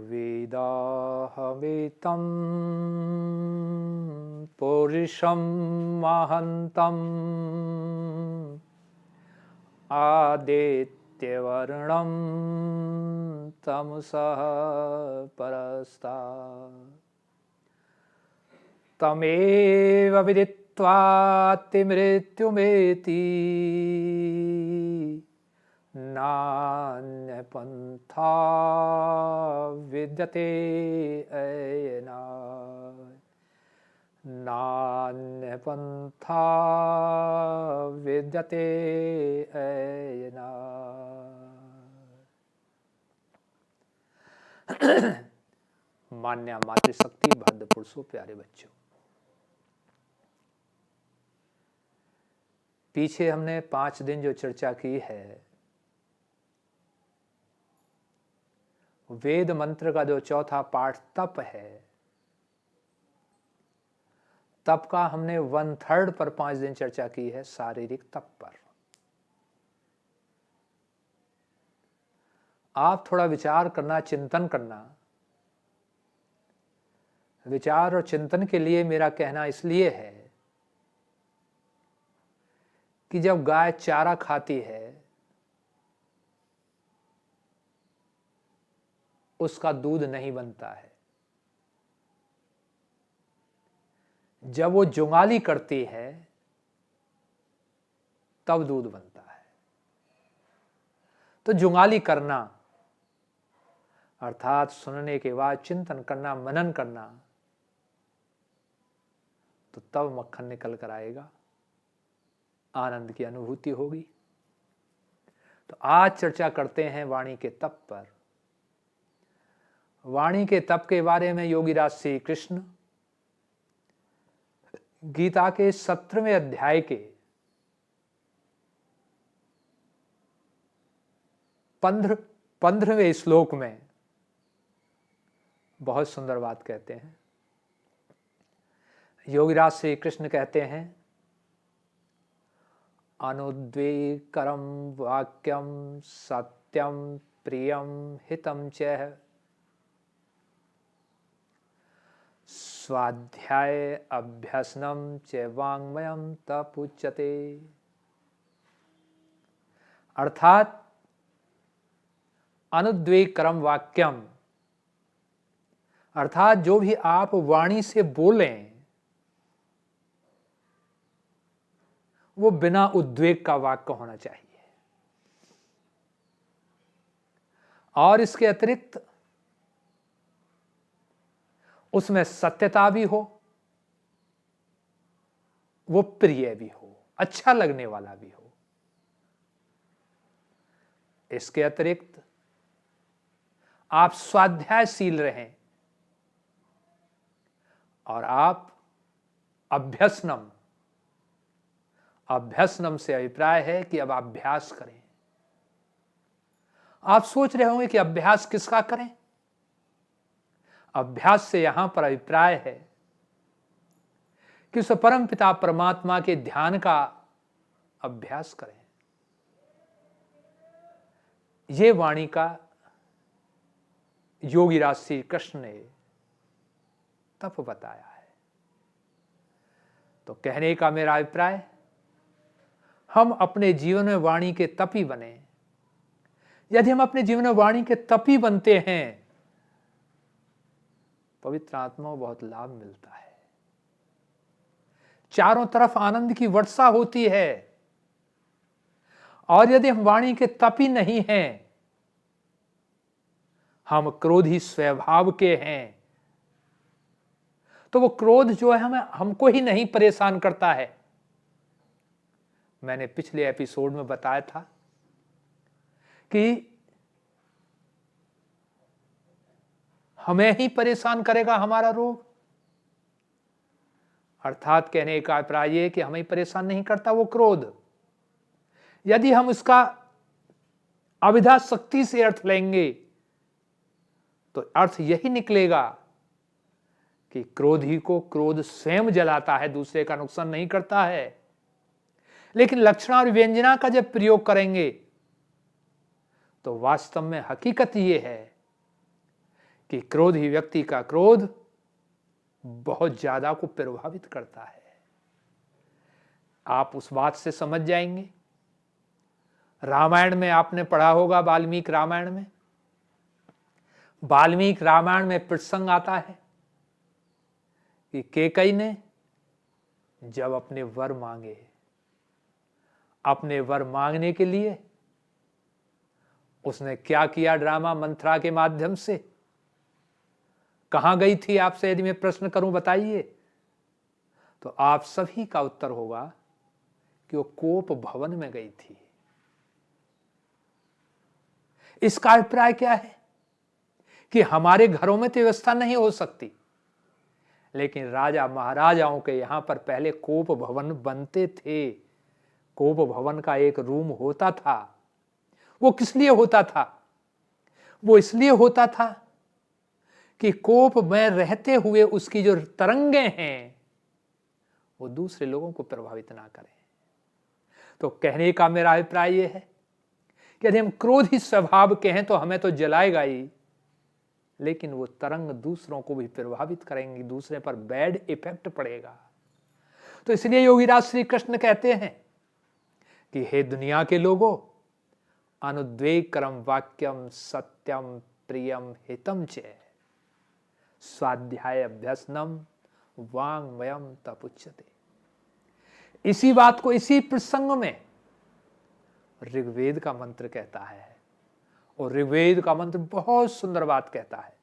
वेदाहवेतं पुरुषं महन्तम् आदित्यवर्णं तमसः परस्तात् तमेव विदित्वातिमृत्युमेति नान्यपन्था विद्यते अयनात् नान्यपन्था विद्यते अयनात्। मान्या मातृशक्ति बद्ध पुरुषों, प्यारे बच्चों, पीछे हमने 5 दिन जो चर्चा की है, वेद मंत्र का जो चौथा पाठ तप है, तप का हमने 1/3 पर 5 दिन चर्चा की है, शारीरिक तप पर। आप थोड़ा विचार करना, चिंतन करना। विचार और चिंतन के लिए मेरा कहना इसलिए है कि जब गाय चारा खाती है उसका दूध नहीं बनता है, जब वो जुगाली करती है तब दूध बनता है। तो जुगाली करना अर्थात सुनने के बाद चिंतन करना, मनन करना, तो तब मक्खन निकल कर आएगा, आनंद की अनुभूति होगी। तो आज चर्चा करते हैं वाणी के तप पर। वाणी के तप के बारे में योगीराज श्री कृष्ण गीता के 17वें अध्याय के 15वें श्लोक में बहुत सुंदर बात कहते हैं। योगीराज श्री कृष्ण कहते हैं, अनुद्वेकरं वाक्यं सत्यं प्रियं हितं च स्वाध्याय अभ्यसनं च वाङ्मयं तपुच्यते। अर्थात अनुद्वेकरं वाक्यम, अर्थात जो भी आप वाणी से बोलें वो बिना उद्वेग का वाक्य होना चाहिए। और इसके अतिरिक्त उसमें सत्यता भी हो, वो प्रिय भी हो, अच्छा लगने वाला भी हो। इसके अतिरिक्त आप स्वाध्यायशील रहें और आप अभ्यसनम, अभ्यसनम से अभिप्राय है कि अब अभ्यास करें। आप सोच रहे होंगे कि अभ्यास किसका करें? अभ्यास से यहां पर अभिप्राय है कि उस परम पिता परमात्मा के ध्यान का अभ्यास करें। ये वाणी का योगीराज श्री कृष्ण ने तप बताया है। तो कहने का मेरा अभिप्राय, हम अपने जीवन में वाणी के तपी बने। यदि हम अपने जीवन में वाणी के तपी बनते हैं, पवित्र आत्मा को बहुत लाभ मिलता है, चारों तरफ आनंद की वर्षा होती है। और यदि हम वाणी के तपी नहीं हैं, हम क्रोधी स्वभाव के हैं, तो वो क्रोध जो है हमें हमको ही नहीं परेशान करता है। मैंने पिछले एपिसोड में बताया था कि हमें ही परेशान करेगा हमारा रोग। अर्थात कहने का अभिप्राय ये कि हमें परेशान नहीं करता वो क्रोध। यदि हम उसका अविधा शक्ति से अर्थ लेंगे तो अर्थ यही निकलेगा कि क्रोधी को क्रोध स्वयं जलाता है, दूसरे का नुकसान नहीं करता है। लेकिन लक्षण और व्यंजना का जब प्रयोग करेंगे तो वास्तव में हकीकत यह है कि क्रोधी व्यक्ति का क्रोध बहुत ज्यादा को प्रभावित करता है। आप उस बात से समझ जाएंगे। रामायण में आपने पढ़ा होगा, वाल्मीकि रामायण में, वाल्मीकि रामायण में प्रसंग आता है कि कैकेयी ने जब अपने वर मांगे, अपने वर मांगने के लिए उसने क्या किया, ड्रामा मंथरा के माध्यम से। कहां गई थी आपसे यदि मैं प्रश्न करूं, बताइए, तो आप सभी का उत्तर होगा कि वो कोप भवन में गई थी। इसका अभिप्राय क्या है कि हमारे घरों में तो व्यवस्था नहीं हो सकती, लेकिन राजा महाराजाओं के यहां पर पहले कोप भवन बनते थे। कोप भवन का एक रूम होता था। वो किस लिए होता था? वो इसलिए होता था कि कोप में रहते हुए उसकी जो तरंगे हैं वो दूसरे लोगों को प्रभावित ना करें। तो कहने का मेरा अभिप्राय यह है कि यदि हम क्रोधी स्वभाव के हैं तो हमें तो जलाएगा ही, लेकिन वो तरंग दूसरों को भी प्रभावित करेंगी, दूसरे पर बैड इफेक्ट पड़ेगा। तो इसलिए योगीराज श्री कृष्ण कहते हैं कि हे दुनिया के लोगों, अनुद्वेगकरम वाक्यम सत्यम प्रियम हितम च स्वाध्याय अभ्यसनम वांग्मयम तपुच्यते। इसी बात को इसी प्रसंग में ऋग्वेद का मंत्र कहता है, और ऋग्वेद का मंत्र बहुत सुंदर बात कहता है।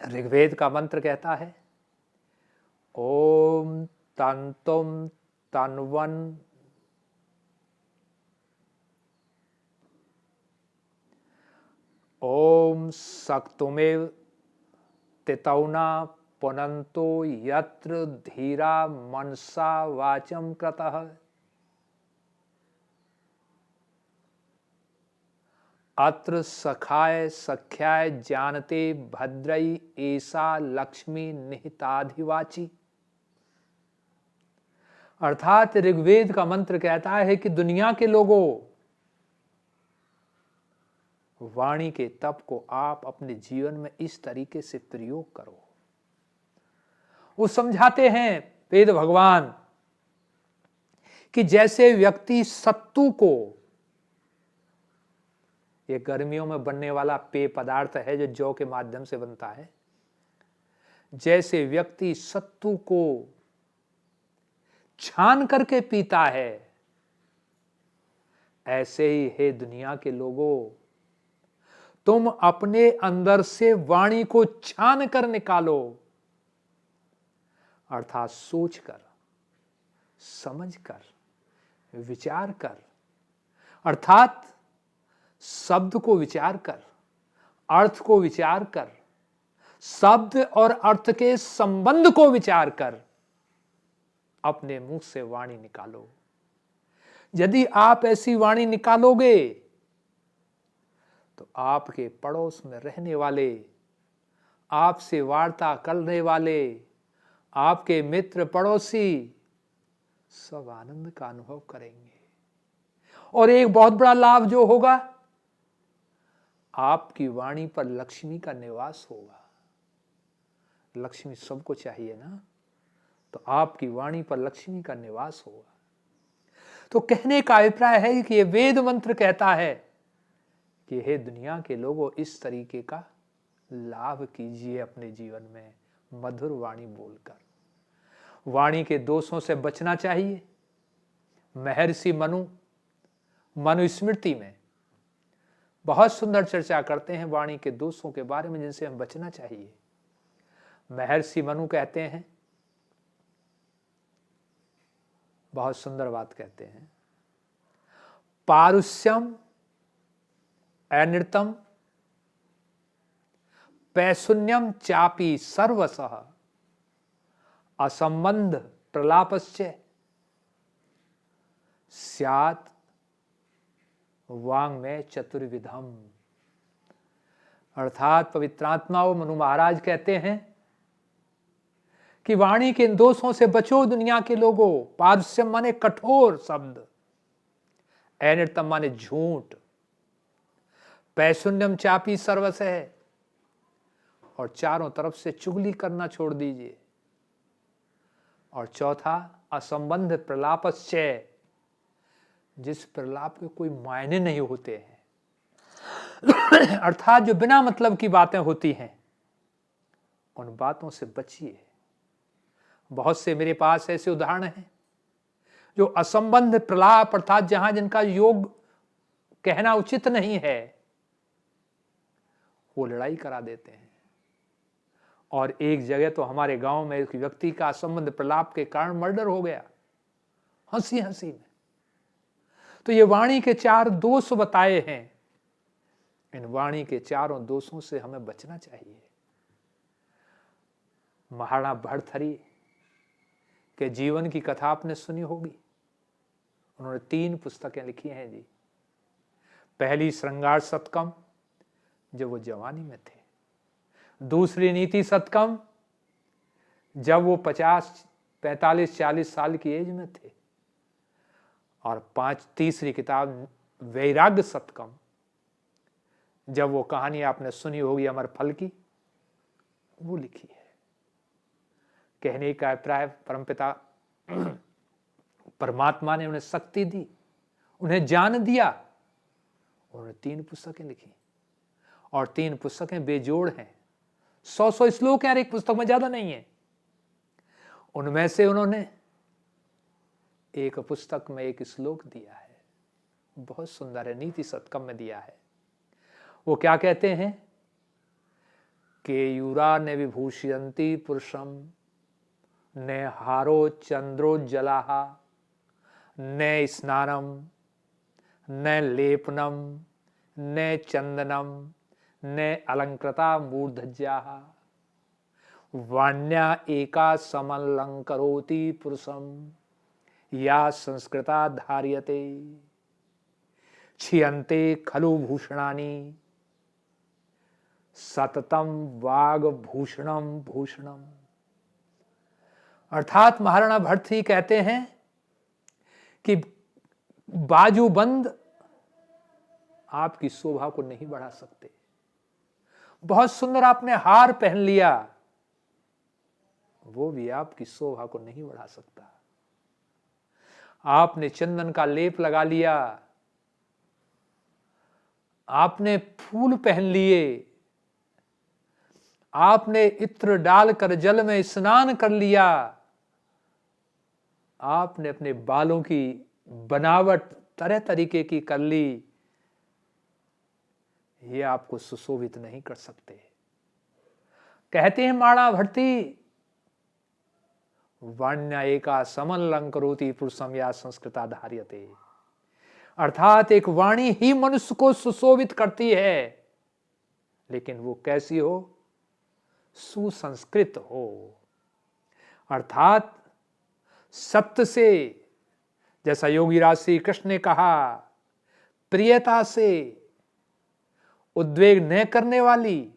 ऋग्वेद का मंत्र कहता है, ओम तंतुम तन्वन ओम सक्तुमेव तितौना पुनन्तो यत्र धीरा मनसा वाचम कृतः अत्र सखाय सख्याय जानते भद्रई ऐसा लक्ष्मी निहिताधिवाची। अर्थात ऋग्वेद का मंत्र कहता है कि दुनिया के लोगों, वाणी के तप को आप अपने जीवन में इस तरीके से प्रयोग करो। वो समझाते हैं वेद भगवान कि जैसे व्यक्ति सत्तू को, ये गर्मियों में बनने वाला पेय पदार्थ है जो जौ के माध्यम से बनता है, जैसे व्यक्ति सत्तू को छान करके पीता है, ऐसे ही हे दुनिया के लोगों, तुम अपने अंदर से वाणी को छान कर निकालो, अर्थात सोचकर, समझकर, विचार कर, अर्थात शब्द को विचार कर, अर्थ को विचार कर, शब्द और अर्थ के संबंध को विचार कर अपने मुंह से वाणी निकालो। यदि आप ऐसी वाणी निकालोगे तो आपके पड़ोस में रहने वाले, आपसे वार्ता करने वाले, आपके मित्र पड़ोसी सब आनंद का अनुभव करेंगे। और एक बहुत बड़ा लाभ जो होगा, आपकी वाणी पर लक्ष्मी का निवास होगा। लक्ष्मी सबको चाहिए ना, तो आपकी वाणी पर लक्ष्मी का निवास होगा। तो कहने का अभिप्राय है कि ये वेद मंत्र कहता है कि हे दुनिया के लोगों, इस तरीके का लाभ कीजिए अपने जीवन में, मधुर वाणी बोलकर। वाणी के दोषों से बचना चाहिए। महर्षि मनुस्मृति में बहुत सुंदर चर्चा करते हैं वाणी के दोषों के बारे में जिनसे हम बचना चाहिए। महर्षि मनु कहते हैं, बहुत सुंदर बात कहते हैं, पारुष्यम अनृतम पैशून्यम चापी सर्वसः असंबंध प्रलापस्य स्यात् वांग में चतुर्विधम। अर्थात पवित्रात्मा व मनु महाराज कहते हैं कि वाणी के इन दोषों से बचो दुनिया के लोगों। पारुष्यम माने कठोर शब्द, अनृतम माने झूठ, पैशून्यम चापी सर्वस है, और चारों तरफ से चुगली करना छोड़ दीजिए। और चौथा असंबंध प्रलापश्चय, जिस प्रलाप के कोई मायने नहीं होते हैं, अर्थात जो बिना मतलब की बातें होती हैं, उन बातों से बचिए। बहुत से मेरे पास ऐसे उदाहरण हैं जो असंबंध प्रलाप, अर्थात जहां जिनका योग कहना उचित नहीं है, वो लड़ाई करा देते हैं। और एक जगह तो हमारे गांव में एक व्यक्ति का असंबंध प्रलाप के कारण मर्डर हो गया, हंसी हंसी में। तो ये वाणी के 4 दोष बताए हैं। इन वाणी के चारों दोषों से हमें बचना चाहिए। महाराणा भर्तृहरि के जीवन की कथा आपने सुनी होगी। उन्होंने 3 पुस्तकें लिखी हैं जी। पहली श्रृंगार शतकम, जब वो जवानी में थे। दूसरी नीति शतकम, जब वो 50, 45, 40 साल की एज में थे। और तीसरी किताब वैराग्य शतकम, जब वो कहानी आपने सुनी होगी अमर फल की, वो लिखी है। कहने का अभिप्राय, परमपिता परमात्मा ने उन्हें शक्ति दी, उन्हें ज्ञान दिया, उन्होंने 3 पुस्तकें लिखी। और 3 पुस्तकें बेजोड़ हैं। 100 श्लोक हैं, एक पुस्तक में, ज्यादा नहीं है। उनमें से उन्होंने एक पुस्तक में एक श्लोक दिया है, बहुत सुंदर है, नीति शतकम में दिया है। वो क्या कहते हैं? केयूरा ने विभूषयन्ति पुरुषम, ने हारो चंद्रोज्जला, ने स्नानम, न लेपनम, न चंदनम, न अलंकृता मूर्धज्या, वाण्या एका समलंकरोति पुरुषम, या संस्कृता धार्यते, क्षीयन्ते खलु भूषणानि, सततम वाग भूषणम भूषणम। अर्थात महाराणा भर्तृहरि कहते हैं कि बाजूबंद आपकी शोभा को नहीं बढ़ा सकते। बहुत सुंदर आपने हार पहन लिया, वो भी आपकी शोभा को नहीं बढ़ा सकता। आपने चंदन का लेप लगा लिया, आपने फूल पहन लिए, आपने इत्र डालकर जल में स्नान कर लिया, आपने अपने बालों की बनावट तरह तरीके की कर ली, ये आपको सुशोभित नहीं कर सकते। कहते हैं महाराणा भर्तृहरि, वाण्या एका समलंकरोति पुरुषम, या संस्कृता धार्यते। अर्थात एक वाणी ही मनुष्य को सुशोभित करती है, लेकिन वो कैसी हो? सुसंस्कृत हो। अर्थात सत्य से, जैसा योगीराज श्री कृष्ण ने कहा, प्रियता से, उद्वेग न करने वाली,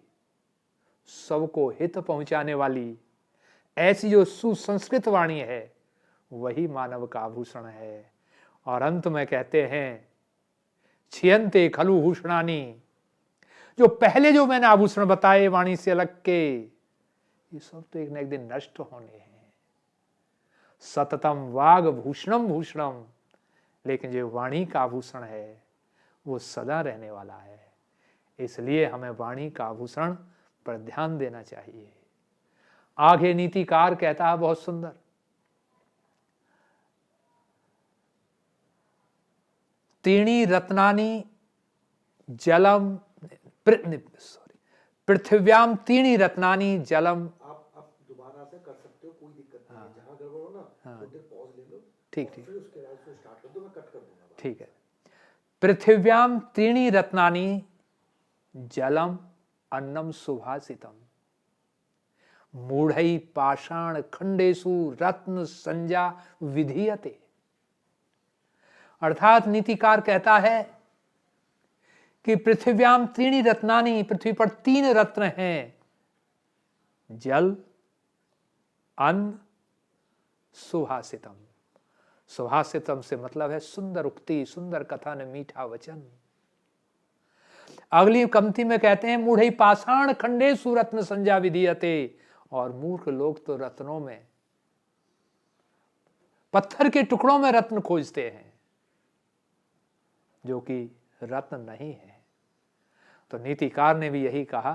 सबको हित पहुंचाने वाली, ऐसी जो सुसंस्कृत वाणी है, वही मानव का आभूषण है। और अंत में कहते हैं, क्षीयन्ते खलु भूषणानि, जो पहले जो मैंने आभूषण बताए वाणी से अलग के, ये सब तो एक न एक दिन नष्ट होने हैं। सततम वाग भूषणम भूषणम, लेकिन जो वाणी का आभूषण है वो सदा रहने वाला है। इसलिए हमें वाणी का आभूषण पर ध्यान देना चाहिए। आगे नीतिकार कहता है बहुत सुंदर, तीणी रत्नानि जलम, पृथिव्याम तीणी रत्नानि जलम। आप दोबारा से कर सकते हो, कोई दिक्कत नहीं है। जहां गड़बड़ हो ना, थोड़ी देर पॉज ले लो, ठीक, फिर उसके बाद उसको स्टार्ट कर दो, मैं कट कर दूंगा। ठीक है। पृथिव्याम त्रीणि रत्नानि जलम अन्नम सुभाषितम, मूढ़ै पाषाण खंडेषु रत्न संज्ञा विधीयते। अर्थात नीतिकार कहता है कि पृथिव्याम त्रीणि रत्नानि, पृथ्वी पर 3 रत्न हैं, जल, अन्न, सुभाषितम। सुभाषितम से मतलब है सुंदर उक्ति, सुंदर कथन, मीठा वचन। अगली पंक्ति में कहते हैं मूढ़ई पाषाण खंडेषु रत्न संज्ञा विधीयते, और मूर्ख लोग तो रत्नों में, पत्थर के टुकड़ों में रत्न खोजते हैं जो कि रत्न नहीं है। तो नीतिकार ने भी यही कहा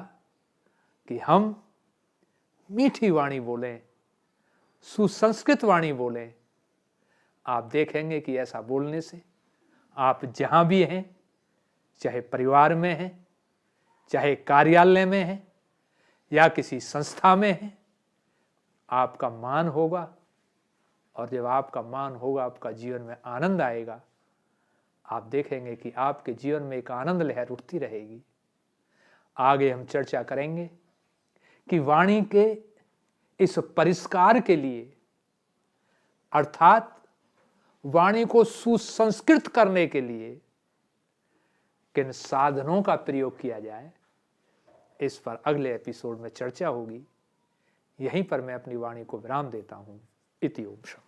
कि हम मीठी वाणी बोलें, सुसंस्कृत वाणी बोलें। आप देखेंगे कि ऐसा बोलने से आप जहां भी हैं, चाहे परिवार में हैं, चाहे कार्यालय में हैं या किसी संस्था में हैं, आपका मान होगा। और जब आपका मान होगा, आपका जीवन में आनंद आएगा। आप देखेंगे कि आपके जीवन में एक आनंद लहर उठती रहेगी। आगे हम चर्चा करेंगे कि वाणी के इस परिष्कार के लिए, अर्थात वाणी को सुसंस्कृत करने के लिए किन साधनों का प्रयोग किया जाए, इस पर अगले एपिसोड में चर्चा होगी। यहीं पर मैं अपनी वाणी को विराम देता हूं। इति ओम शांति।